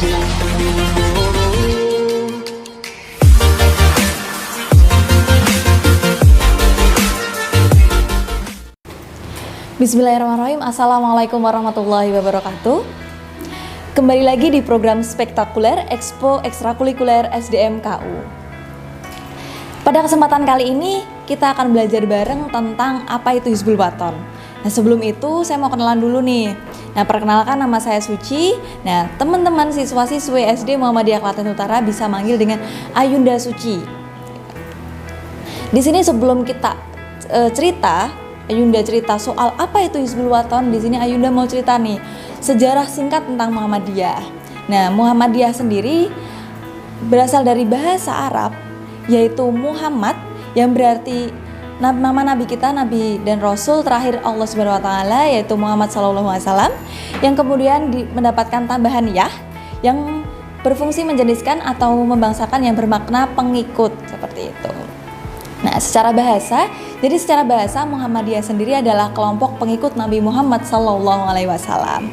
Bismillahirrahmanirrahim. Assalamualaikum warahmatullahi wabarakatuh. Kembali lagi di program spektakuler Expo Ekstrakurikuler SDM KU. Pada kesempatan kali ini kita akan belajar bareng tentang apa itu Hizbul Wathon. Nah, sebelum itu saya mau kenalan dulu nih. Nah, perkenalkan, nama saya Suci. Nah, teman-teman siswa-siswi SD Muhammadiyah Klaten Utara bisa manggil dengan Ayunda Suci. Di sini sebelum kita Ayunda cerita soal apa itu Hizbul Wathon. Di sini Ayunda mau cerita nih sejarah singkat tentang Muhammadiyah. Nah, Muhammadiyah sendiri berasal dari bahasa Arab yaitu Muhammad, yang berarti nama nabi kita, nabi dan rasul terakhir Allah Subhanahu wa taala, yaitu Muhammad sallallahu alaihi wasallam, yang kemudian mendapatkan tambahan yah yang berfungsi menjeniskan atau membangsakan, yang bermakna pengikut, seperti itu. Nah, secara bahasa Muhammadiyah sendiri adalah kelompok pengikut Nabi Muhammad sallallahu alaihi wasallam.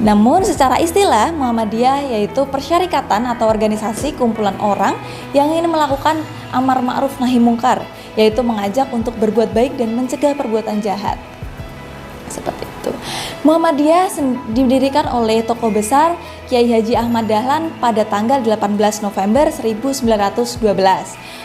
Namun secara istilah, Muhammadiyah yaitu persyarikatan atau organisasi kumpulan orang yang ingin melakukan amar ma'ruf nahi mungkar, yaitu mengajak untuk berbuat baik dan mencegah perbuatan jahat. Seperti itu. Muhammadiyah didirikan oleh tokoh besar Kiai Haji Ahmad Dahlan pada tanggal 18 November 1912.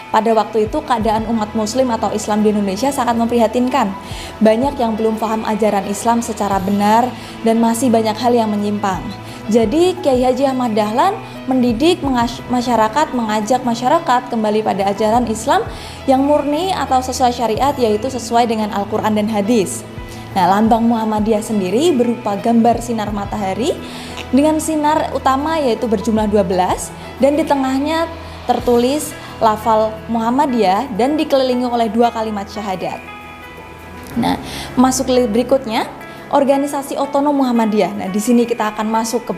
Pada waktu itu keadaan umat muslim atau Islam di Indonesia sangat memprihatinkan. Banyak yang belum paham ajaran Islam secara benar dan masih banyak hal yang menyimpang. Jadi Kiai Haji Ahmad Dahlan mendidik masyarakat, mengajak masyarakat kembali pada ajaran Islam yang murni atau sesuai syariat, yaitu sesuai dengan Al-Quran dan hadis. Nah, lambang Muhammadiyah sendiri berupa gambar sinar matahari dengan sinar utama yaitu berjumlah 12, dan di tengahnya tertulis lafal Muhammadiyah dan dikelilingi oleh 2 kalimat syahadat. Nah, masuk berikutnya, organisasi otonom Muhammadiyah. Nah, di sini kita akan masuk ke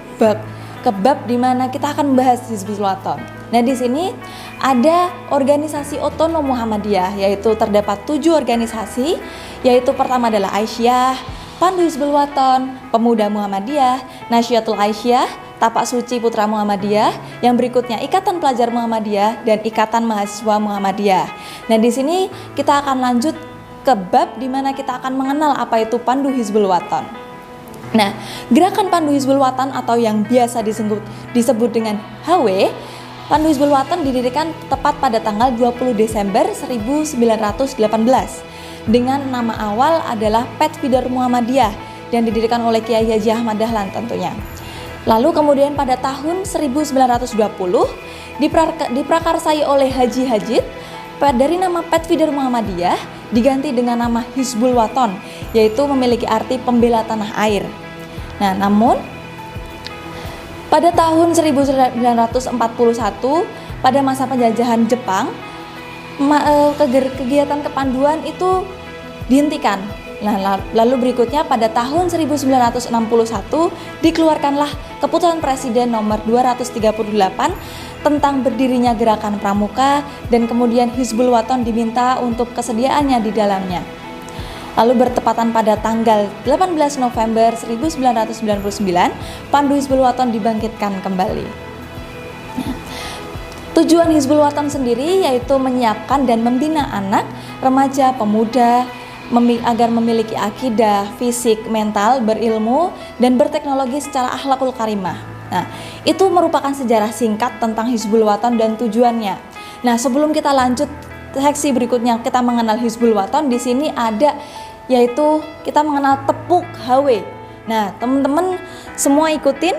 bab di mana kita akan membahas Hizbul Wathon. Nah, di sini ada organisasi otonom Muhammadiyah, yaitu terdapat 7 organisasi, yaitu pertama adalah Aisyah, Pandu Hizbul Wathon, Pemuda Muhammadiyah, Nasyiatul Aisyah, Tapak Suci Putra Muhammadiyah, yang berikutnya Ikatan Pelajar Muhammadiyah dan Ikatan Mahasiswa Muhammadiyah. Nah, di sini kita akan lanjut ke bab di mana kita akan mengenal apa itu Pandu Hizbul Wathon. Nah, gerakan Pandu Hizbul Wathon atau yang biasa disebut dengan HW, Pandu Hizbul Wathon didirikan tepat pada tanggal 20 Desember 1918 dengan nama awal adalah Pathfinder Muhammadiyah dan didirikan oleh Kiai Haji Ahmad Dahlan tentunya. Lalu kemudian pada tahun 1920 diprakarsai oleh Haji Hajid, dari nama Pathfinder Muhammadiyah diganti dengan nama Hizbul Wathon, yaitu memiliki arti pembela tanah air. Nah, namun pada tahun 1941 pada masa penjajahan Jepang, kegiatan kepanduan itu dihentikan. Nah, lalu berikutnya pada tahun 1961 dikeluarkanlah Keputusan Presiden nomor 238 tentang berdirinya Gerakan Pramuka, dan kemudian Hizbul Wathon diminta untuk kesediaannya di dalamnya. Lalu bertepatan pada tanggal 18 November 1999, Pandu Hizbul Wathon dibangkitkan kembali. Tujuan Hizbul Wathon sendiri yaitu menyiapkan dan membina anak, remaja, pemuda agar memiliki akidah, fisik, mental, berilmu, dan berteknologi secara akhlakul karimah. Nah, itu merupakan sejarah singkat tentang Hizbul Wathon dan tujuannya. Nah, sebelum kita lanjut seksi berikutnya, kita mengenal Hizbul Wathon. Di sini ada yaitu kita mengenal tepuk HW. Nah, teman-teman semua ikutin.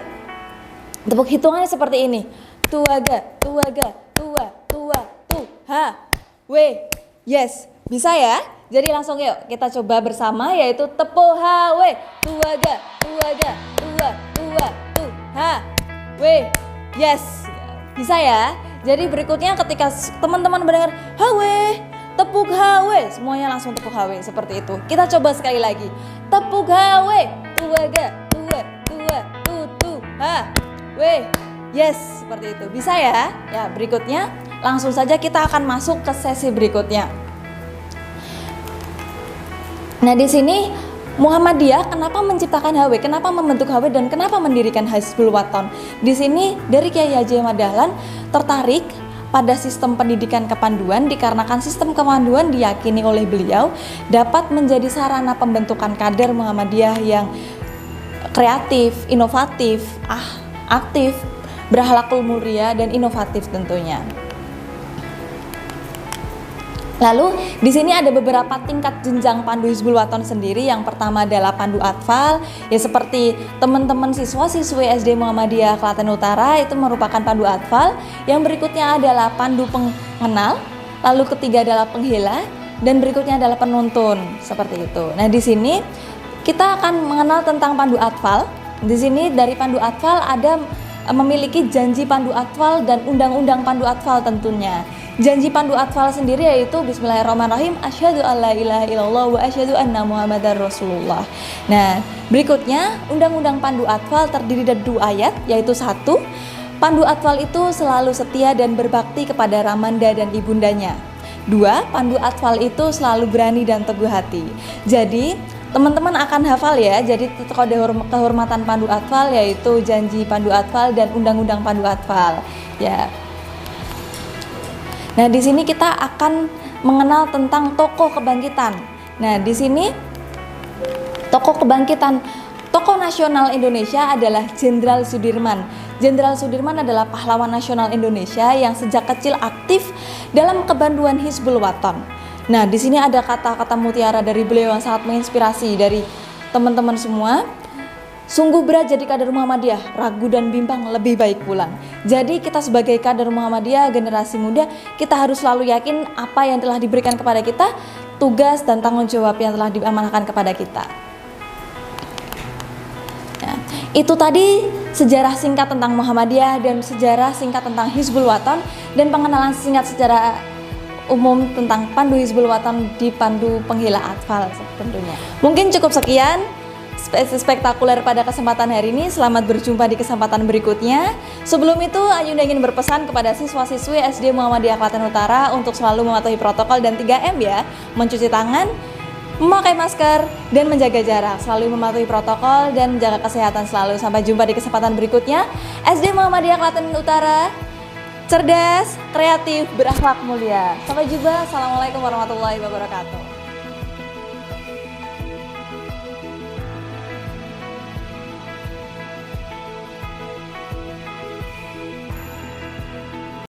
Tepuk hitungannya seperti ini. Tuaga, tuaga, tua, tua, tu, ha, we. Yes, bisa ya? Jadi langsung yuk kita coba bersama, yaitu tepuk HW. Tuaga, tuaga, tua, tua, tu, ha, we. Yes, bisa ya? Jadi berikutnya ketika teman-teman mendengar HW, tepuk HW, semuanya langsung tepuk HW seperti itu. Kita coba sekali lagi. Tepuk HW. Tuaga, tua, tua, tu, tu, ha, we. Yes, seperti itu. Bisa ya? Ya, berikutnya langsung saja kita akan masuk ke sesi berikutnya. Nah, di sini Muhammadiyah kenapa menciptakan HW, kenapa membentuk HW, dan kenapa mendirikan Hizbul Waton? Di sini dari Kiai Haji Ahmad Dahlan tertarik pada sistem pendidikan kepanduan dikarenakan sistem kepanduan diyakini oleh beliau dapat menjadi sarana pembentukan kader Muhammadiyah yang kreatif, inovatif, aktif, berakhlakul mulia, dan inovatif tentunya. Lalu di sini ada beberapa tingkat jenjang pandu Hizbul Waton sendiri. Yang pertama adalah pandu atfal, ya seperti teman-teman siswa-siswi SD Muhammadiyah Klaten Utara itu merupakan pandu atfal. Yang berikutnya adalah pandu pengenal, lalu ketiga adalah penghela, dan berikutnya adalah penuntun, seperti itu. Nah, di sini kita akan mengenal tentang pandu atfal. Di sini dari pandu atfal ada memiliki janji pandu atfal dan undang-undang pandu atfal tentunya. Janji pandu atfal sendiri yaitu Bismillahirrahmanirrahim, asyhadu alla ilaha illallah wa asyhadu anna muhammadar rasulullah. Nah, berikutnya undang-undang pandu atfal terdiri dari 2 ayat, yaitu 1, pandu atfal itu selalu setia dan berbakti kepada ramanda dan ibundanya. 2, pandu atfal itu selalu berani dan teguh hati. Jadi teman-teman akan hafal ya, jadi kode kehormatan pandu atfal yaitu janji pandu atfal dan undang-undang pandu atfal ya. Nah, di sini kita akan mengenal tentang tokoh kebangkitan. Nah, di sini tokoh kebangkitan, tokoh nasional Indonesia adalah Jenderal Sudirman. Jenderal Sudirman adalah pahlawan nasional Indonesia yang sejak kecil aktif dalam kebanduan Hizbul Waton. Nah, di sini ada kata-kata mutiara dari beliau yang sangat menginspirasi dari teman-teman semua. Sungguh berat jadi kader Muhammadiyah, ragu dan bimbang lebih baik pulang. Jadi kita sebagai kader Muhammadiyah, generasi muda, kita harus selalu yakin apa yang telah diberikan kepada kita, tugas dan tanggung jawab yang telah diamanahkan kepada kita. Nah, itu tadi sejarah singkat tentang Muhammadiyah dan sejarah singkat tentang Hizbul Waton dan pengenalan singkat secara umum tentang pandu Hizbul Waton di pandu penghela atfal tentunya. Mungkin cukup sekian spektakuler pada kesempatan hari ini. Selamat berjumpa di kesempatan berikutnya. Sebelum itu, Ayunda ingin berpesan kepada siswa-siswi SD Muhammadiyah Klaten Utara untuk selalu mematuhi protokol dan 3M ya, mencuci tangan, memakai masker, dan menjaga jarak. Selalu mematuhi protokol dan menjaga kesehatan selalu. Sampai jumpa di kesempatan berikutnya. SD Muhammadiyah Klaten Utara, cerdas, kreatif, berakhlak mulia. Sampai jumpa. Assalamualaikum warahmatullahi wabarakatuh.